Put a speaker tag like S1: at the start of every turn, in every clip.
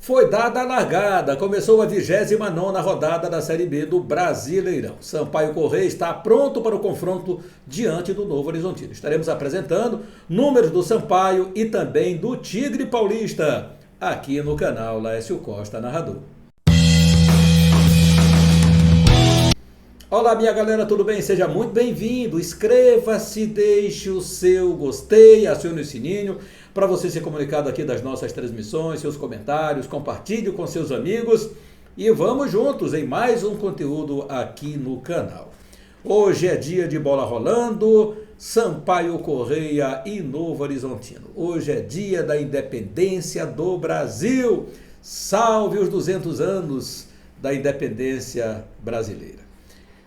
S1: Foi dada a largada, começou a 29ª rodada da Série B do Brasileirão. Sampaio Corrêa está pronto para o confronto diante do Novo Horizontino. Estaremos apresentando números do Sampaio e também do Tigre Paulista, aqui no canal Laércio Costa Narrador. Olá minha galera, tudo bem? Seja muito bem-vindo, inscreva-se, deixe o seu gostei, acione o sininho para você ser comunicado aqui das nossas transmissões, seus comentários, compartilhe com seus amigos e vamos juntos em mais um conteúdo aqui no canal. Hoje é dia de bola rolando, Sampaio Corrêa e Novo Horizontino. Hoje é dia da independência do Brasil, salve os 200 anos da independência brasileira.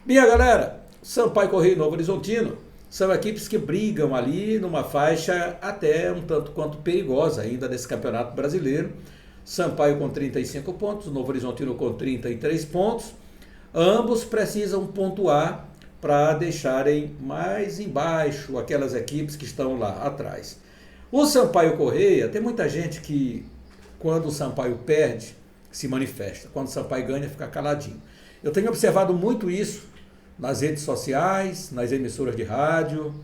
S1: Minha galera, Sampaio Corrêa e Novo Horizontino são equipes que brigam ali numa faixa até um tanto quanto perigosa ainda desse campeonato brasileiro. Sampaio com 35 pontos, Novo Horizontino com 33 pontos. Ambos precisam pontuar para deixarem mais embaixo aquelas equipes que estão lá atrás. O Sampaio Corrêa, tem muita gente que quando o Sampaio perde se manifesta, quando o Sampaio ganha fica caladinho. Eu tenho observado muito isso nas redes sociais, nas emissoras de rádio.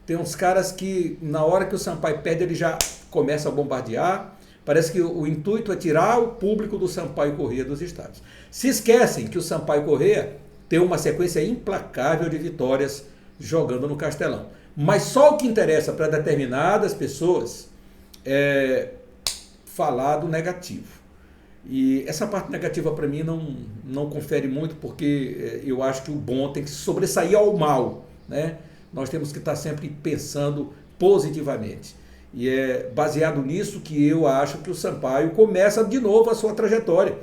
S1: Tem uns caras que, na hora que o Sampaio perde, ele já começa a bombardear. Parece que o intuito é tirar o público do Sampaio Corrêa dos estádios. Se esquecem que o Sampaio Corrêa tem uma sequência implacável de vitórias jogando no Castelão. Mas só o que interessa para determinadas pessoas é falar do negativo. E essa parte negativa para mim não confere muito, porque eu acho que o bom tem que sobressair ao mal, né? Nós temos que estar sempre pensando positivamente. E é baseado nisso que eu acho que o Sampaio começa de novo a sua trajetória.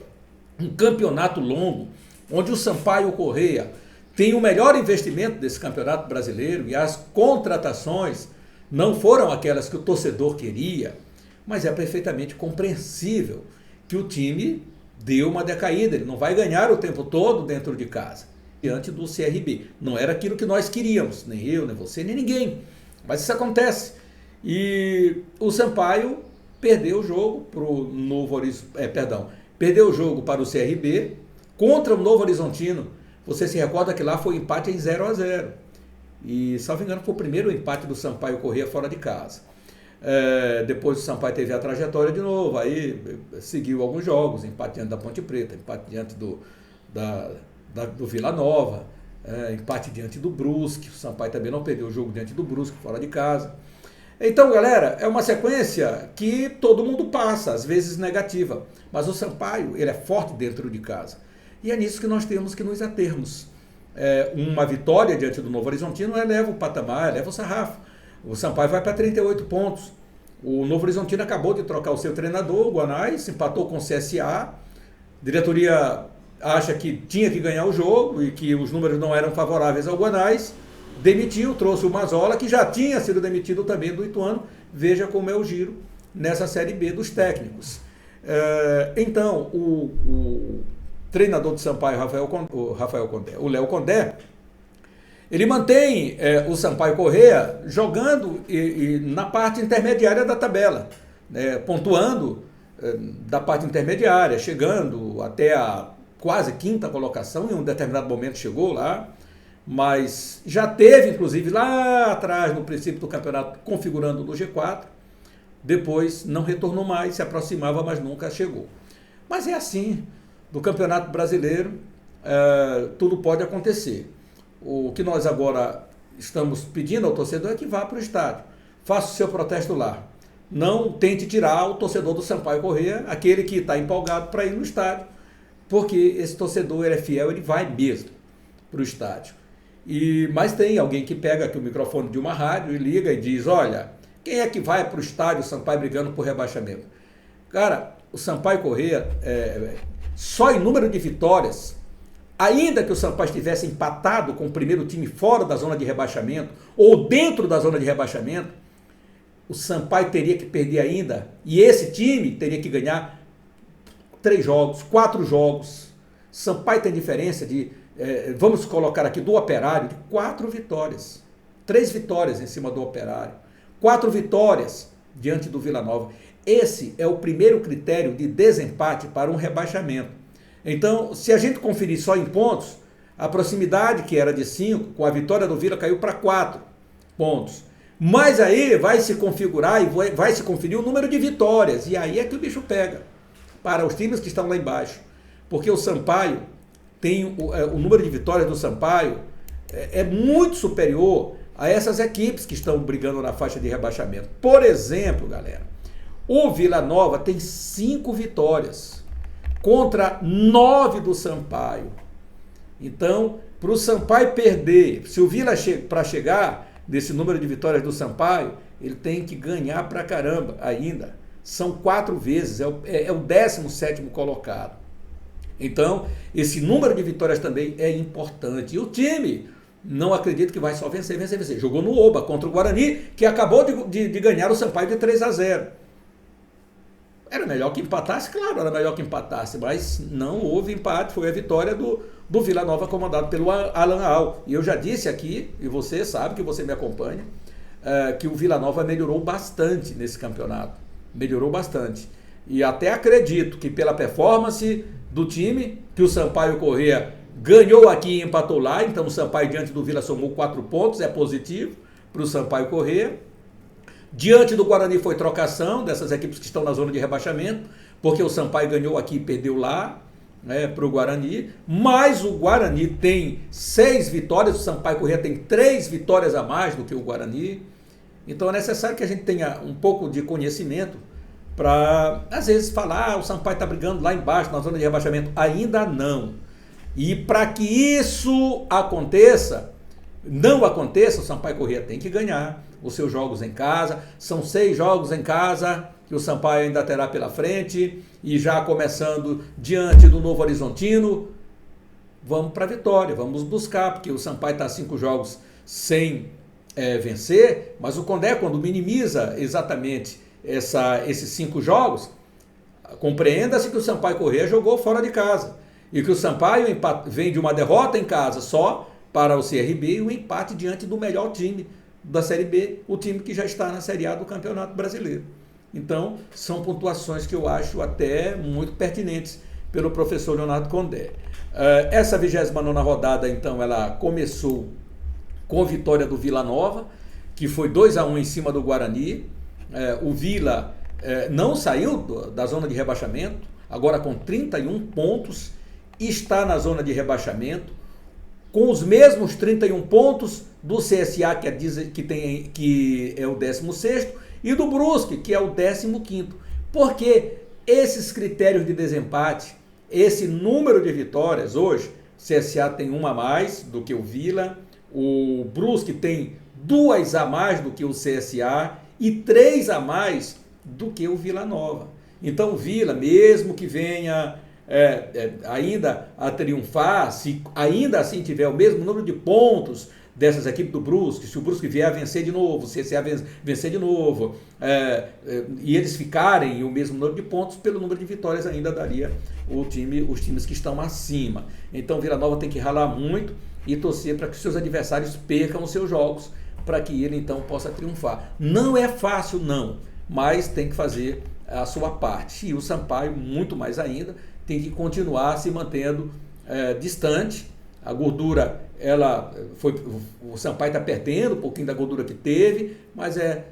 S1: Um campeonato longo, onde o Sampaio Corrêa tem o melhor investimento desse campeonato brasileiro e as contratações não foram aquelas que o torcedor queria, mas é perfeitamente compreensível que o time deu uma decaída, ele não vai ganhar o tempo todo dentro de casa, diante do CRB. Não era aquilo que nós queríamos, nem eu, nem você, nem ninguém. Mas isso acontece. E o Sampaio perdeu o jogo para o perdeu o jogo para o CRB contra o Novo Horizontino. Você se recorda que lá foi empate em 0-0. E, salvo engano, foi o primeiro empate do Sampaio Corrêa fora de casa. Depois o Sampaio teve a trajetória de novo, aí seguiu alguns jogos, empate diante da Ponte Preta, empate diante do Vila Nova, empate diante do Brusque. O Sampaio também não perdeu o jogo diante do Brusque, fora de casa. Então, galera, é uma sequência que todo mundo passa, às vezes negativa, mas o Sampaio, ele é forte dentro de casa. E é nisso que nós temos que nos atermos. Uma vitória diante do Novo Horizontino eleva o patamar, eleva o sarrafo. O Sampaio vai para 38 pontos. O Novo Horizontino acabou de trocar o seu treinador, o Guanais, empatou com o CSA. A diretoria acha que tinha que ganhar o jogo e que os números não eram favoráveis ao Guanais. Demitiu, trouxe o Mazola, que já tinha sido demitido também do Ituano. Veja como é o giro nessa Série B dos técnicos. Então, o treinador do Sampaio, o Léo Condé, ele mantém o Sampaio Corrêa jogando na parte intermediária da tabela, né, pontuando da parte intermediária, chegando até a quase quinta colocação, em um determinado momento chegou lá, mas já teve, inclusive, lá atrás, no princípio do campeonato, configurando no G4, depois não retornou mais, se aproximava, mas nunca chegou. Mas é assim, no Campeonato Brasileiro, tudo pode acontecer. O que nós agora estamos pedindo ao torcedor é que vá para o estádio. Faça o seu protesto lá. Não tente tirar o torcedor do Sampaio Corrêa, aquele que está empolgado para ir no estádio, porque esse torcedor ele é fiel, ele vai mesmo para o estádio. Mas tem alguém que pega aqui o microfone de uma rádio e liga e diz, olha, quem é que vai para o estádio, o Sampaio brigando por rebaixamento? Cara, o Sampaio Corrêa, só em número de vitórias, ainda que o Sampaio estivesse empatado com o primeiro time fora da zona de rebaixamento ou dentro da zona de rebaixamento, o Sampaio teria que perder ainda e esse time teria que ganhar 3 jogos, 4 jogos. Sampaio tem diferença de, vamos colocar aqui, do Operário, de 4 vitórias. 3 vitórias em cima do Operário. 4 vitórias diante do Vila Nova. esse é o primeiro critério de desempate para um rebaixamento. Então, se a gente conferir só em pontos, a proximidade, que era de 5, com a vitória do Vila, caiu para 4 pontos. Mas aí vai se configurar e vai se conferir o número de vitórias. E aí é que o bicho pega para os times que estão lá embaixo. Porque o Sampaio tem o número de vitórias do Sampaio é muito superior a essas equipes que estão brigando na faixa de rebaixamento. Por exemplo, galera, o Vila Nova tem 5 vitórias contra 9 do Sampaio. Então, para o Sampaio perder, se o Vila para chegar desse número de vitórias do Sampaio, ele tem que ganhar pra caramba ainda. São 4 vezes, é o 17º colocado. Então, esse número de vitórias também é importante. E o time, não acredito que vai só vencer. Jogou no Oba contra o Guarani, que acabou de ganhar o Sampaio de 3-0. Era melhor que empatasse? Claro, era melhor que empatasse, mas não houve empate, foi a vitória do Vila Nova, comandado pelo Alan Al. E eu já disse aqui, e você sabe que você me acompanha, que o Vila Nova melhorou bastante nesse campeonato. Melhorou bastante. E até acredito que pela performance do time, que o Sampaio Corrêa ganhou aqui e empatou lá, então o Sampaio diante do Vila somou 4 pontos, é positivo para o Sampaio Corrêa. Diante do Guarani foi trocação dessas equipes que estão na zona de rebaixamento, porque o Sampaio ganhou aqui e perdeu lá, para o Guarani, mas o Guarani tem 6 vitórias, o Sampaio Corrêa tem 3 vitórias a mais do que o Guarani. Então é necessário que a gente tenha um pouco de conhecimento para, às vezes, falar, o Sampaio está brigando lá embaixo, na zona de rebaixamento. Ainda não. E para que isso aconteça, não aconteça, o Sampaio Corrêa tem que ganhar os seus jogos em casa. São 6 jogos em casa que o Sampaio ainda terá pela frente, e já começando diante do Novo Horizontino, vamos para a vitória, vamos buscar, porque o Sampaio está 5 jogos sem vencer, mas o Condé, quando minimiza exatamente esses 5 jogos, compreenda-se que o Sampaio Corrêa jogou fora de casa, e que o Sampaio vem de uma derrota em casa só para o CRB e um empate diante do melhor time da Série B, o time que já está na Série A do Campeonato Brasileiro. Então, são pontuações que eu acho até muito pertinentes pelo professor Leonardo Condé. Essa 29ª rodada, então, ela começou com vitória do Vila Nova, que foi 2-1 em cima do Guarani. O Vila não saiu da zona de rebaixamento, agora com 31 pontos, está na zona de rebaixamento, com os mesmos 31 pontos do CSA, que é o 16º, e do Brusque, que é o 15º. Porque esses critérios de desempate, esse número de vitórias hoje, CSA tem 1 a mais do que o Vila, o Brusque tem 2 a mais do que o CSA e 3 a mais do que o Vila Nova. Então o Vila, mesmo que venha ainda a triunfar, se ainda assim tiver o mesmo número de pontos dessas equipes do Brusque, se o Brusque vier a vencer de novo, o CSA vencer de novo, e eles ficarem o mesmo número de pontos, pelo número de vitórias ainda daria os times que estão acima. Então o Vila Nova tem que ralar muito e torcer para que seus adversários percam os seus jogos, para que ele então possa triunfar. Não é fácil não, mas tem que fazer a sua parte. E o Sampaio, muito mais ainda, tem que continuar se mantendo distante. A gordura, o Sampaio está perdendo um pouquinho da gordura que teve, mas é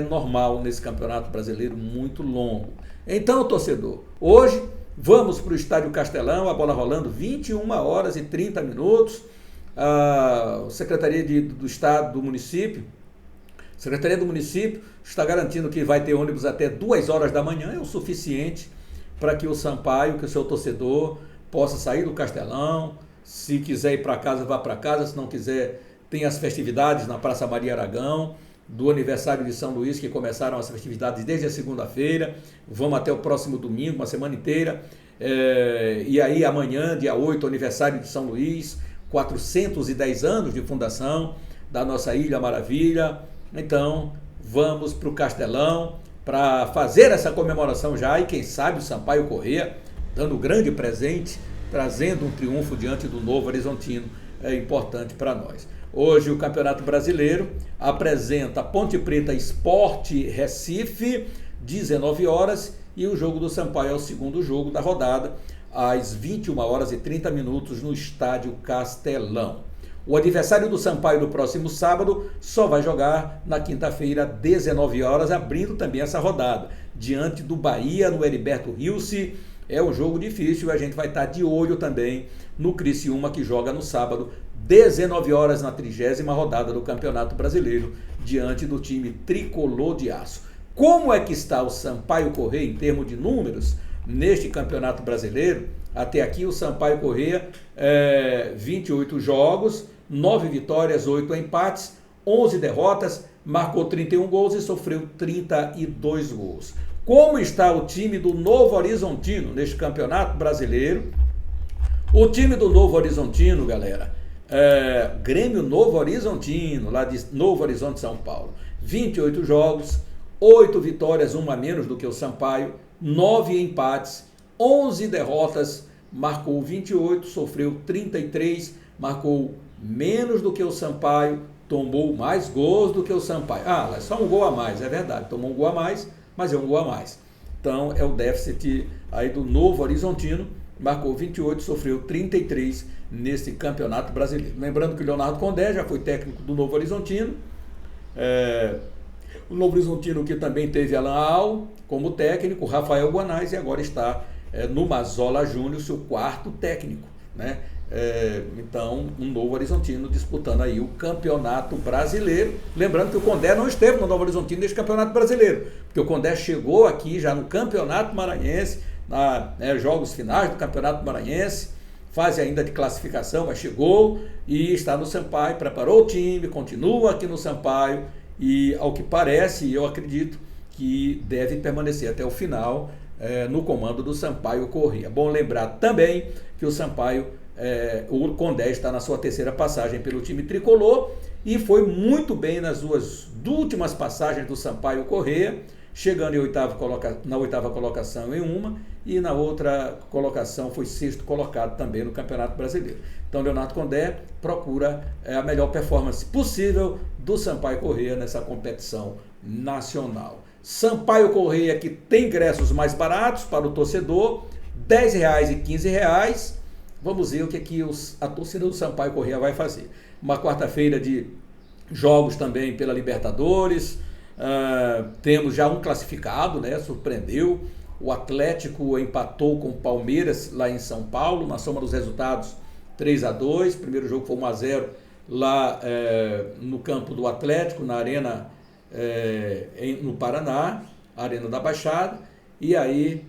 S1: normal nesse campeonato brasileiro muito longo. Então, torcedor, hoje vamos para o Estádio Castelão, a bola rolando 21h30. A Secretaria do Estado do município, Secretaria do Município está garantindo que vai ter ônibus até 2 horas da manhã, é o suficiente para que o Sampaio, que o seu torcedor, possa sair do Castelão. Se quiser ir para casa, vá para casa. Se não quiser, tem as festividades na Praça Maria Aragão, do aniversário de São Luís, que começaram as festividades desde a segunda-feira. Vamos até o próximo domingo, uma semana inteira. E aí amanhã, dia 8, aniversário de São Luís, 410 anos de fundação da nossa Ilha Maravilha. Então, vamos para o Castelão para fazer essa comemoração já, e quem sabe o Sampaio Corrêa dando um grande presente, trazendo um triunfo diante do Novo Horizontino, é importante para nós. Hoje o Campeonato Brasileiro apresenta Ponte Preta Sport Recife, 19 horas, e o jogo do Sampaio é o segundo jogo da rodada, às 21 horas e 30 minutos no Estádio Castelão. O adversário do Sampaio do próximo sábado só vai jogar na quinta-feira, 19 horas, abrindo também essa rodada, diante do Bahia, no Heriberto Rilse. É um jogo difícil, a gente vai estar de olho também no Criciúma, que joga no sábado, 19 horas, na 30ª rodada do Campeonato Brasileiro, diante do time Tricolor de Aço. Como é que está o Sampaio Corrêa em termos de números neste Campeonato Brasileiro? Até aqui o Sampaio Corrêa, 28 jogos, 9 vitórias, 8 empates, 11 derrotas, marcou 31 gols e sofreu 32 gols. Como está o time do Novo Horizontino neste Campeonato Brasileiro? O time do Novo Horizontino, galera, Grêmio Novo Horizontino, lá de Novo Horizonte, São Paulo, 28 jogos, 8 vitórias, uma a menos do que o Sampaio, 9 empates, 11 derrotas, marcou 28, sofreu 33, marcou menos do que o Sampaio, tomou mais gols do que o Sampaio. É só um gol a mais, é verdade, tomou um gol a mais, mas é um gol a mais. Então é o déficit aí do Novo Horizontino, marcou 28, sofreu 33 nesse Campeonato Brasileiro. Lembrando que o Leonardo Condé já foi técnico do Novo Horizontino, o Novo Horizontino que também teve Alan Al como técnico, Rafael Guanais, e agora está no Mazola Júnior, seu quarto técnico, né? Então, um Novo Horizontino disputando aí o Campeonato Brasileiro. Lembrando que o Condé não esteve no Novo Horizontino neste Campeonato Brasileiro, porque o Condé chegou aqui já no Campeonato Maranhense, jogos finais do Campeonato Maranhense, fase ainda de classificação, mas chegou e está no Sampaio, preparou o time, continua aqui no Sampaio e, ao que parece, eu acredito que deve permanecer até o final no comando do Sampaio Corrêa. Bom lembrar também que o Sampaio, o Condé está na sua terceira passagem pelo time tricolor e foi muito bem nas duas últimas passagens do Sampaio Corrêa, chegando na oitava colocação em uma, e na outra colocação foi sexto colocado também no Campeonato Brasileiro. Então, Leonardo Condé procura a melhor performance possível do Sampaio Corrêa nessa competição nacional. Sampaio Corrêa, que tem ingressos mais baratos para o torcedor, R$10 e R$15. Vamos ver o que a torcida do Sampaio Corrêa vai fazer. Uma quarta-feira de jogos também pela Libertadores. Temos já um classificado, né? Surpreendeu. O Atlético empatou com o Palmeiras lá em São Paulo, na soma dos resultados 3-2. O primeiro jogo foi 1-0 lá no campo do Atlético, na Arena no Paraná, Arena da Baixada. E aí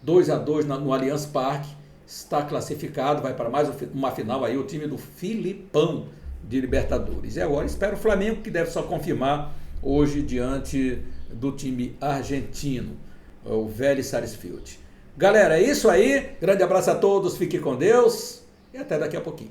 S1: 2-2 no Allianz Parque, está classificado, vai para mais uma final aí o time do Filipão de Libertadores. E agora espera o Flamengo, que deve só confirmar hoje diante do time argentino, o Vélez Sarsfield. Galera, é isso aí. Grande abraço a todos, fique com Deus e até daqui a pouquinho.